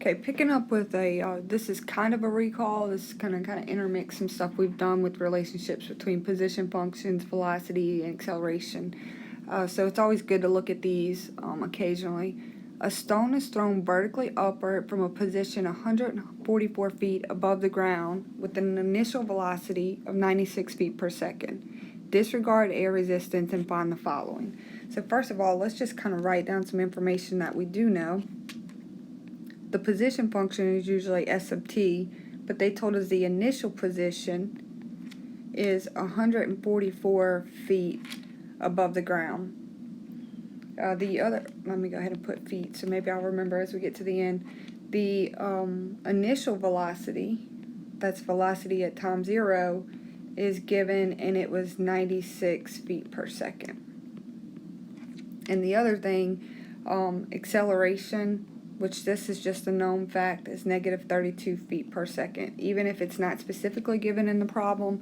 Okay, picking up with this is kind of a recall. This is going to kind of intermix some stuff we've done with relationships between position functions, velocity, and acceleration. So it's always good to look at these occasionally. A stone is thrown vertically upward from a position 144 feet above the ground with an initial velocity of 96 feet per second. Disregard air resistance and find the following. So first of all, let's just kind of write down some information that we do know. The position function is usually S sub t, but they told us the initial position is 144 feet above the ground. Let me go ahead and put feet, so maybe I'll remember as we get to the end. The initial velocity, that's velocity at time 0, is given, and it was 96 feet per second. And the other thing, acceleration, which this is just a known fact, is negative 32 feet per second. Even if it's not specifically given in the problem,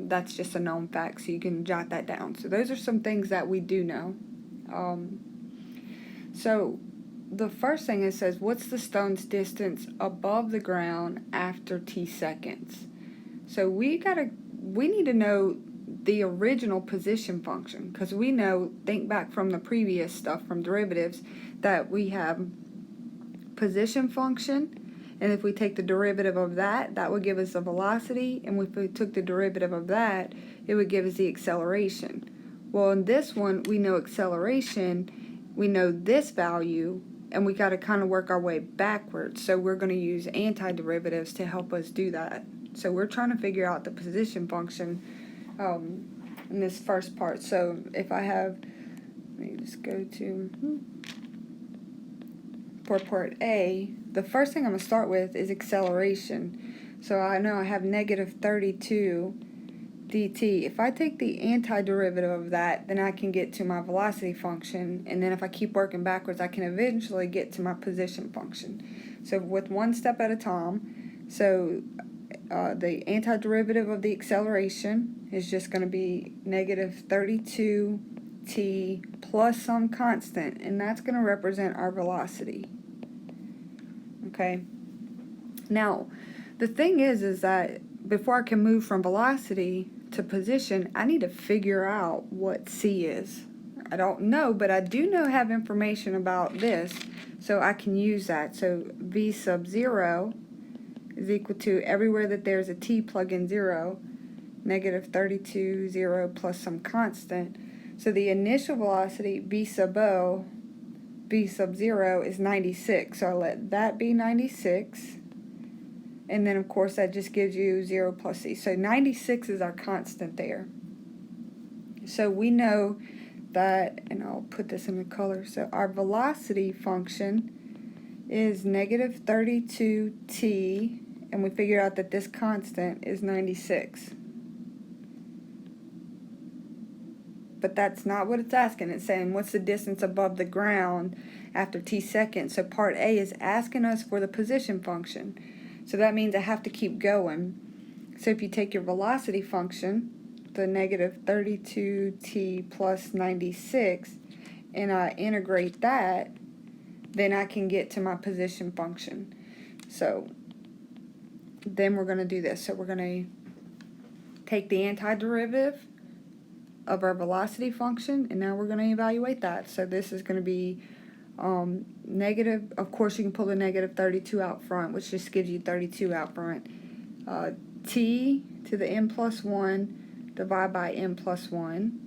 that's just a known fact, so you can jot that down. So those are some things that we do know. So the first thing it says, what's the stone's distance above the ground after t seconds? So we need to know the original position function, because we know, think back from the previous stuff from derivatives, that we have position function, and if we take the derivative of that, that would give us the velocity, and if we took the derivative of that, it would give us the acceleration. Well, in this one, we know acceleration, we know this value, and we got to kind of work our way backwards, so we're going to use antiderivatives to help us do that. So we're trying to figure out the position function in this first part. So if I have, let me just go to, for part A, the first thing I'm going to start with is acceleration. So I know I have negative 32 dt. If I take the antiderivative of that, then I can get to my velocity function, and then if I keep working backwards, I can eventually get to my position function. So with one step at a time, so the antiderivative of the acceleration is just going to be negative 32t plus some constant, and that's going to represent our velocity. Okay. Now, the thing is that before I can move from velocity to position, I need to figure out what c is. I don't know, but I do have information about this, so I can use that. So v sub 0 is equal to, everywhere that there's a t, plug in 0, negative 32, 0 plus some constant. So the initial velocity, v sub 0, is 96. So I'll let that be 96. And then, of course, that just gives you 0 plus c. So 96 is our constant there. So we know that, and I'll put this in the color. So our velocity function is negative 32t, and we figure out that this constant is 96. But that's not what it's asking. It's saying, what's the distance above the ground after t seconds? So part A is asking us for the position function. So that means I have to keep going. So if you take your velocity function, the negative 32t plus 96, and I integrate that, then I can get to my position function. So then we're going to do this. So we're going to take the antiderivative of our velocity function, and now we're going to evaluate that. So this is going to be negative, of course you can pull the negative 32 out front, which just gives you 32 out front. T to the n plus 1 divided by n plus 1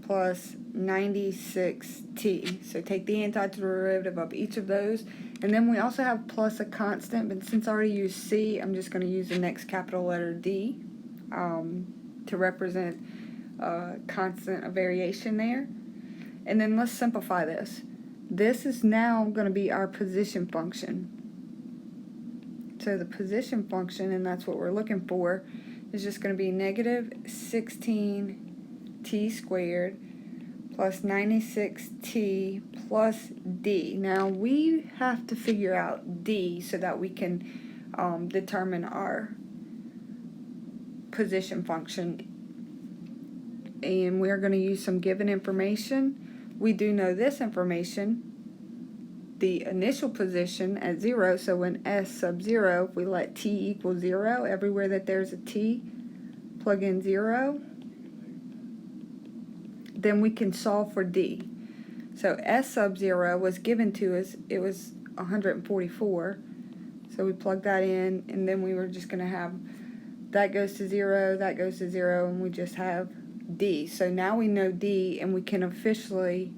plus 96t. So take the antiderivative of each of those. And then we also have plus a constant, but since I already used c, I'm just going to use the next capital letter D to represent constant of variation there. And then let's simplify this. This is now going to be our position function. So the position function, and that's what we're looking for, is just going to be negative 16t squared plus 96t plus d. Now we have to figure out d so that we can determine our position function. And we're going to use some given information. We do know this information, the initial position at 0, so when S sub 0, if we let t equal 0, everywhere that there's a t, plug in 0, then we can solve for d. So S sub 0 was given to us, it was 144, so we plug that in, and then we were just going to have that goes to 0, that goes to 0, and we just have d. So now we know d, and we can officially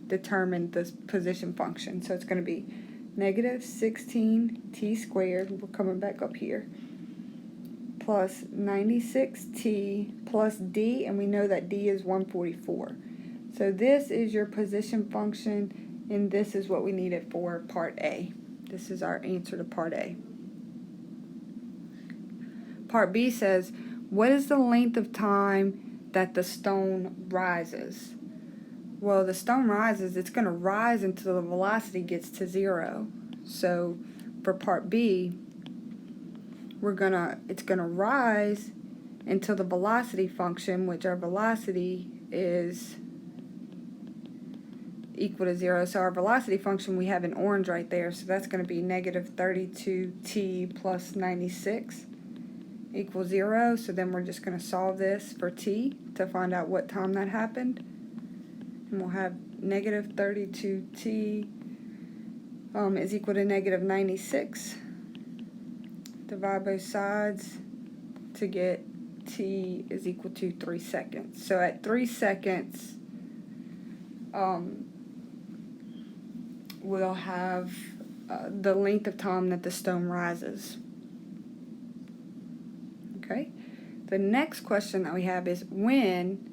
determine this position function. So it's going to be negative 16t squared, we're coming back up here, plus 96t plus d, and we know that d is 144. So this is your position function, and this is what we needed for part A. This is our answer to part A. Part B says, what is the length of time that the stone rises? Well, the stone rises, it's going to rise until the velocity gets to 0. So for part B, it's going to rise until the velocity function, which our velocity is equal to 0. So our velocity function, we have in orange right there, so that's going to be negative 32t plus 96 equals 0. So then we're just going to solve this for t to find out what time that happened. And we'll have negative 32t is equal to negative 96. Divide both sides to get t is equal to 3 seconds. So at 3 seconds, we'll have the length of time that the stone rises. Okay. The next question that we have is when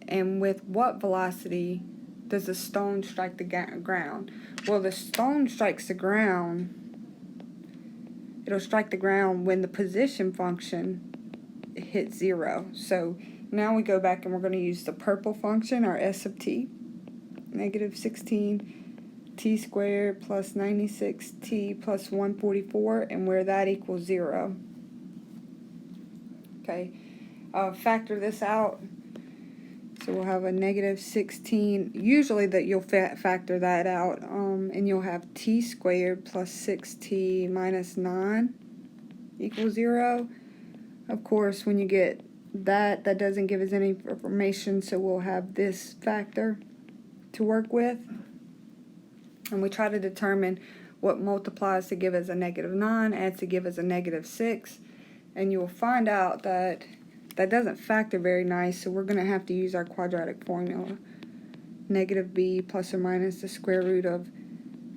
and with what velocity does the stone strike the ground? Well, the stone strikes the ground, it'll strike the ground when the position function hits 0. So now we go back and we're going to use the purple function, our S sub t, negative 16t squared plus 96t plus 144, and where that equals 0. Okay, factor this out. So we'll have a negative 16, usually that you'll factor that out, and you'll have t squared plus 6t minus 9 equals 0. Of course, when you get that doesn't give us any information, so we'll have this factor to work with. And we try to determine what multiplies to give us a negative 9, adds to give us a negative 6, and you will find out that that doesn't factor very nice, so we're going to have to use our quadratic formula. Negative b plus or minus the square root of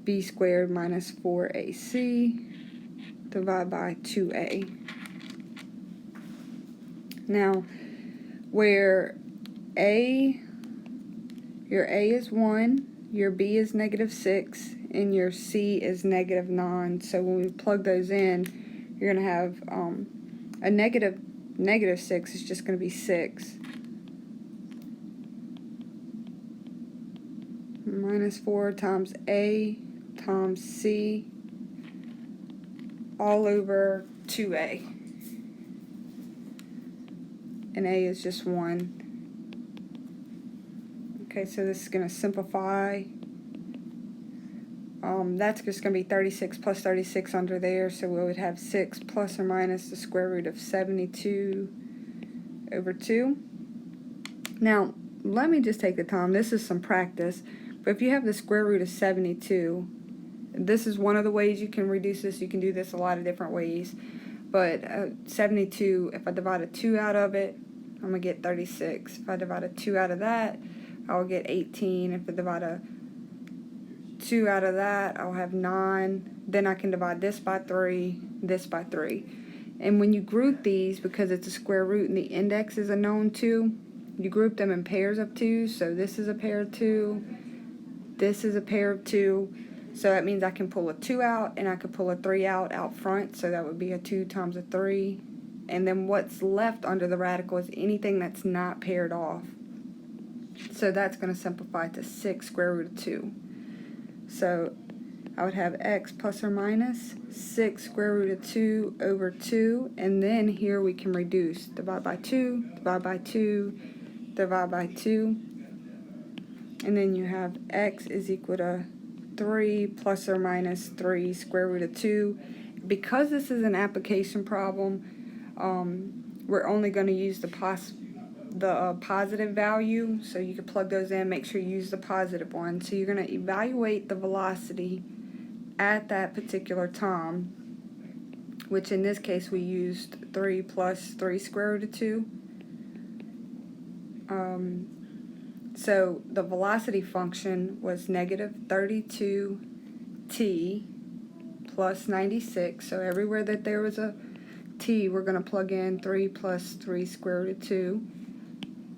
b squared minus 4ac divided by 2a. Now, where your a is 1, your b is negative 6, and your c is negative 9, so when we plug those in, you're going to have a negative 6 is just going to be 6. Minus 4 times a times c all over 2a. And a is just 1. Okay, so this is going to simplify. That's just going to be 36 plus 36 under there, so we would have 6 plus or minus the square root of 72 over 2. Now, let me just take the time. This is some practice, but if you have the square root of 72, this is one of the ways you can reduce this. You can do this a lot of different ways, but 72, if I divide a 2 out of it, I'm going to get 36. If I divide a 2 out of that, I'll get 18. If I divide a 2 out of that, I'll have 9. Then I can divide this by 3, this by 3. And when you group these, because it's a square root and the index is a known 2, you group them in pairs of 2. So this is a pair of 2, this is a pair of 2. So that means I can pull a 2 out and I could pull a 3 out front. So that would be a 2 times a 3. And then what's left under the radical is anything that's not paired off. So that's going to simplify to 6 square root of 2. So I would have x plus or minus 6 square root of 2 over 2. And then here we can reduce. Divide by 2, divide by 2, divide by 2. And then you have x is equal to 3 plus or minus 3 square root of 2. Because this is an application problem, we're only going to use the positive value, so you can plug those in. Make sure you use the positive one. So you're going to evaluate the velocity at that particular time, which in this case we used 3 plus 3 square root of 2. So the velocity function was negative 32t plus 96. So everywhere that there was a t, we're going to plug in 3 plus 3 square root of 2.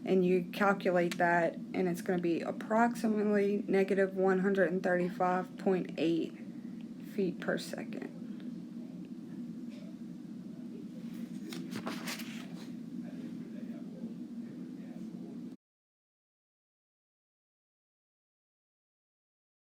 And you calculate that, and it's going to be approximately negative 135.8 feet per second.